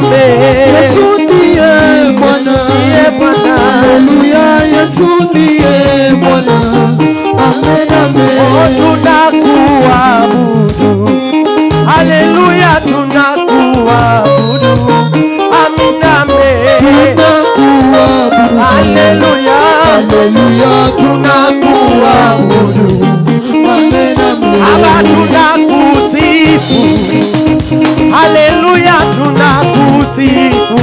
nami. Yesu ndiye Bwana. Haleluya, Yesu ndiye Bwana. Amen, amen. Oh, tunakuabudu. Haleluya, tunakuabudu. Amen, amen. Tunakuabudu. Haleluya, haleluya, tunakuabudu. Amen, amen. Baba tunakusifu. Haleluya, tunakusifu.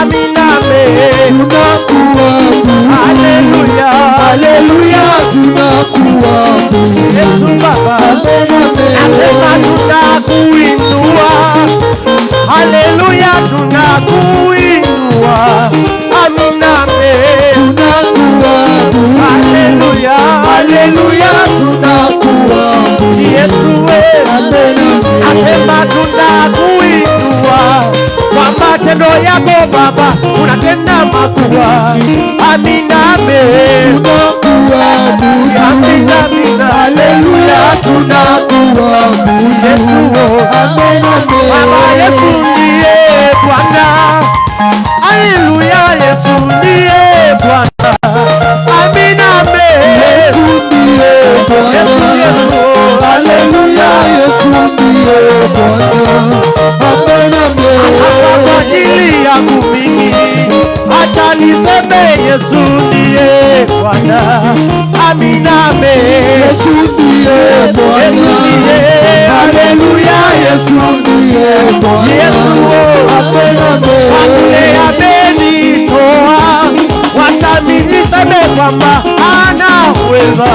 Amen, amen. Tunakuabudu. Haleluya, haleluya, tunakuabudu. Yesu Baba. Amen, amen. Nasema tunakuinua. Haleluya, tunakuinua. Amen, amen. Tunakuabudu. Haleluya, haleluya, tunakuabudu. Yesu wewe. Amen, amen. Nasema tunakuinua kwa matendo yako Baba, unatenda makubwa. Amen, amen. Tunakuabudu. Amen, amen. haleluya, tunakuabudu. Yesu Amen, amen. Baba, Yesu ndiye Bwana. Haleluya, Yesu ndiye Bwana. Amen, amen. Yesu ndiye Bwana. Yesu, Yesu. Haleluya, Yesu ndiye Bwana. Amen, amen. Kwa ajili yangu mimi, acha niseme Yesu ndiye Bwana. Amen, amen. Yesu ndiye Bwana. Yesu ndiye. Haleluya, Yesu ndiye Bwana. Yesu. Amen, amen. Kule amenitoa, wacha mimi niseme kwamba anaweza.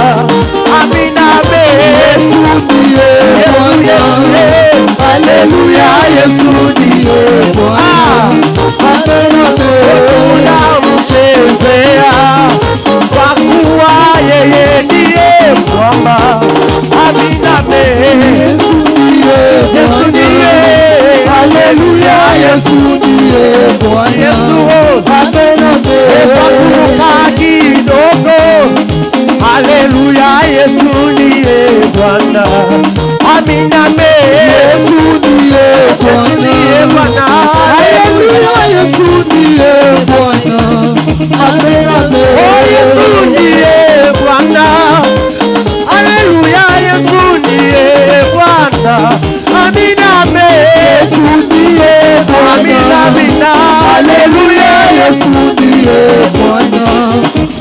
Amen, amen. Yesu ndiye Bwana. Haleluya, Yesu ndiye Bwana. Amen, amen. Tunamchezea kwa kuwa yeye ndiye mwamba. Amen, amen. Yesu ndiye. Haleluya, Yesu ndiye Bwana. Yesu. Amen, amen. Epakuruka kidogo. Haleluya, Yesu ndiye Bwana. Amen, amen. Yesu ndiye Bwana. Haleluya, Yesu ndiye Bwana. Amen, amen. Oh, Yesu ndiye Bwana. Haleluya, Yesu ndiye Bwana. Amen, amen. Yesu ndiye Bwana. Amen, amen. Haleluya, Yesu ndiye Bwana.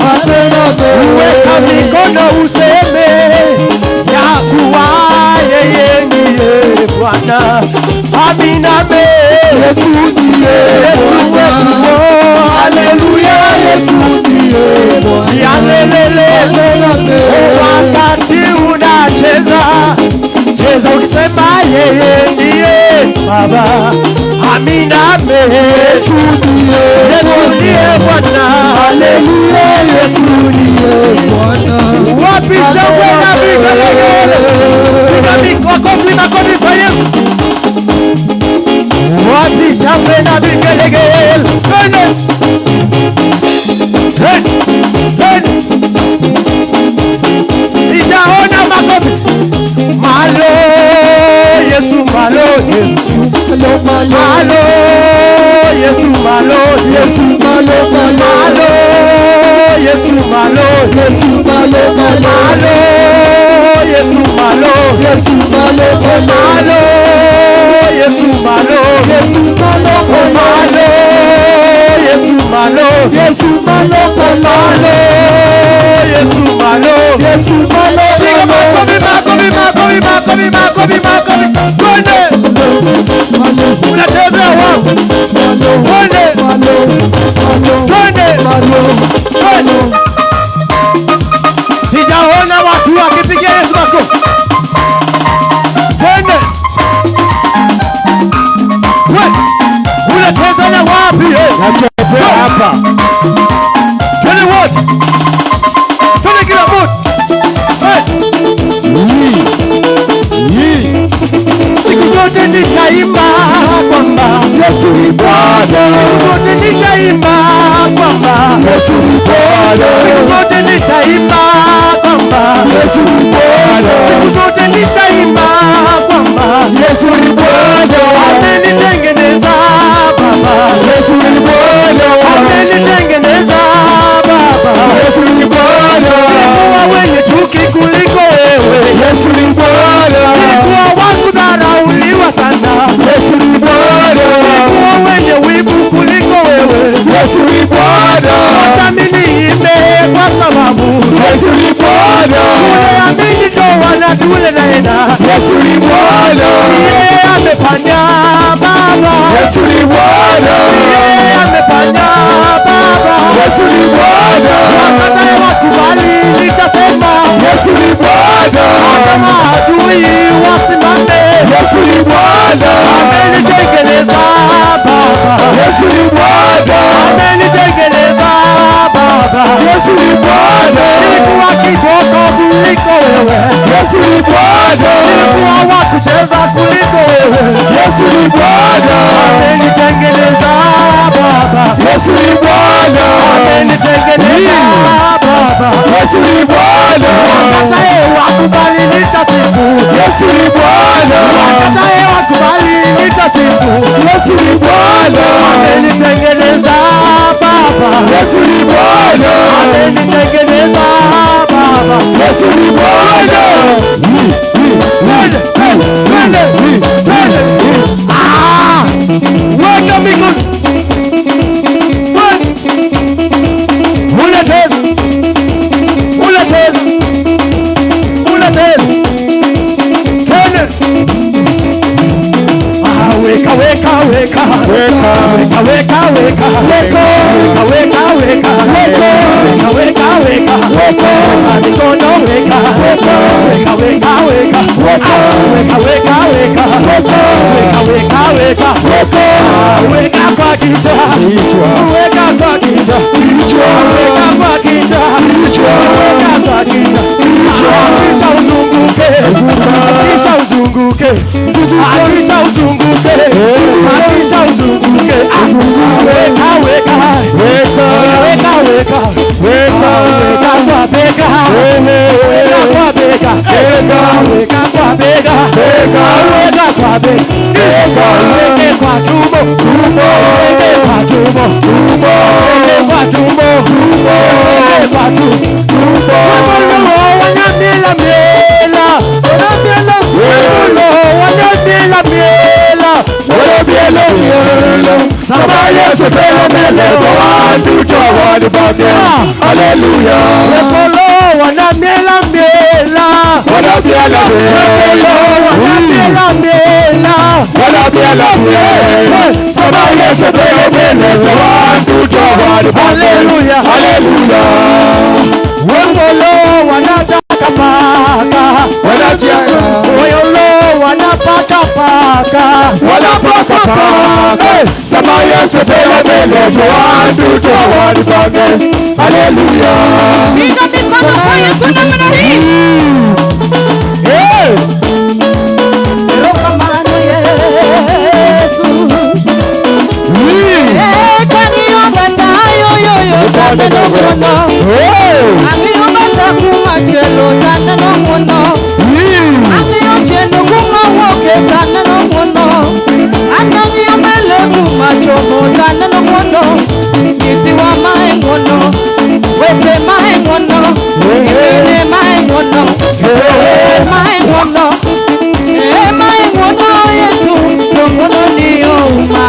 Amen, amen. Weka mikono useme ya kuwa yeye ndiye Bwana. Amen, amen. Yesu ndiye Bwana. Haleluya, Yesu ndiye Bwana. Yalelele. Amen, amen. Wakati unacheza cheza ukisema yeye ndiye Baba. Amen, amen. Yesu ndiye Bwana. Haleluya, Yesu ndiye Bwana. Wapi shangwe na vigelegele? Piga makofi, makofi kwa Yesu. Wapi shangwe na vigelegele? Twende. Twende. Sijaona makofi. Malo Yesu, malo Yesu. Malo Yesu, malo Yesu. Malo Yesu, malo Yesu. Malo Yesu, malo Yesu. Malo Yesu, malo Yesu. Malo Yesu, malo Yesu. Malo Yesu, malo Yesu. Piga makofi, makofi, makofi, makofi, makofi, makofi. Twende. Unachezea wangu. Twende. Twende. Twende. Sijaona watu wakipigia Yesu makofi. Twende. Unacheza na wapi? Nachezea hapa. Twende wote. Twende kila mtu. Siku zote nitaimba kwamba Yesu ni Bwana. Siku zote nitaimba kwamba Yesu ni Bwana. Siku zote nitaimba kwamba Yesu ni Bwana. Siku zote nitaimba kwamba Yesu ni Bwana. Amenitengeneza dule naenda. Yesu ni Bwana. Yeye amefanya Baba. Yesu ni Bwana. Yeye amefanya Baba. Yesu ni Bwana. Wakatae wakubali nitasema. Yesu ni Bwana. Hata maadui wasimame. Yesu ni Bwana. Amenitengeneza Baba. Yesu ni Bwana. Amenitengeneza Baba. Yesu ni Bwana. Nilikuwa kiboko kuliko wewe. Yesu ni Bwana. Nilikuwa wa kucheza kuliko wewe. Yesu ni Bwana. Amenitengeneza Baba. Yesu ni Bwana. Amenitengeneza Baba. Yesu ni Bwana. Wakatae wakubali nitasifu. Yesu ni Bwana. Wakatae wakubali nitasifu. Yesu ni Bwana. Amenitengeneza Baba. Yesu ni Bwana. Amenitengeneza Baba. Yesu ni Bwana. Weka mikono. Weka weka weka weka weka weka weka weka weka weka weka weka weka mikono weka weka weka weka weka weka weka weka weka weka weka kwa kichwa weka kwa kichwa weka kwa kichwa weka kwa kichwa kisha uzunguke kisha uzunguke kisha uzunguke kisha uzunguke weka weka weka weka weka weka weka kwa bega weka kwa bega weka kwa bega weka kwa bega kisha weke kwa tumbo weke kwa tumbo weke kwa tumbo weke kwa tumbo wanyamila miela wanyamila miela Sama Yesu pele mele wandu jawani bage. Hallelujah. Lekolo wanamiela miela Wanabiela miela. wanamiela miela Wanabiela miela. Sama Yesu pele mele wandu jawani bage. Hallelujah. Hallelujah. Wengolo wanataka paka Wanajiana. Wengolo wanapaka paka Wanapaka paka. Sama Yesu pele mele wandu jawani bage. Hallelujah. Piga mikono kwa Yesu namna hii. Erokamano Yesu Kaniomba ndayo yoyo tanda no mono. Angiomba takuma chelo tanda no mono. Angio chelo kuma woke tanda no mono. Anangiomba lemu machomo tanda no mono. Kiti wa mae mono. Wete mae mono. Ine mae mono. Mae mono. Mae mono Yesu. Tomono niyo uma.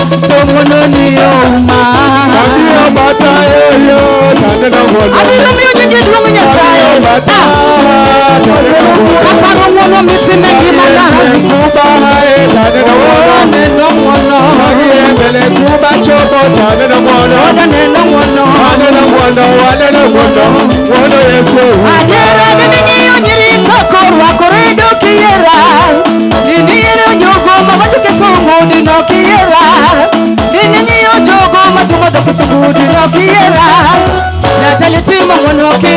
Tomono ni oma. Abio bata yo tane na wono. Abio mi ojije drum nya sai. Bata. Aparo wono mi time ki manara. Kuba hai tane na wono. Ne no wono. Bele kuba chobo tane na wono. Ne no wono. Tane na wono.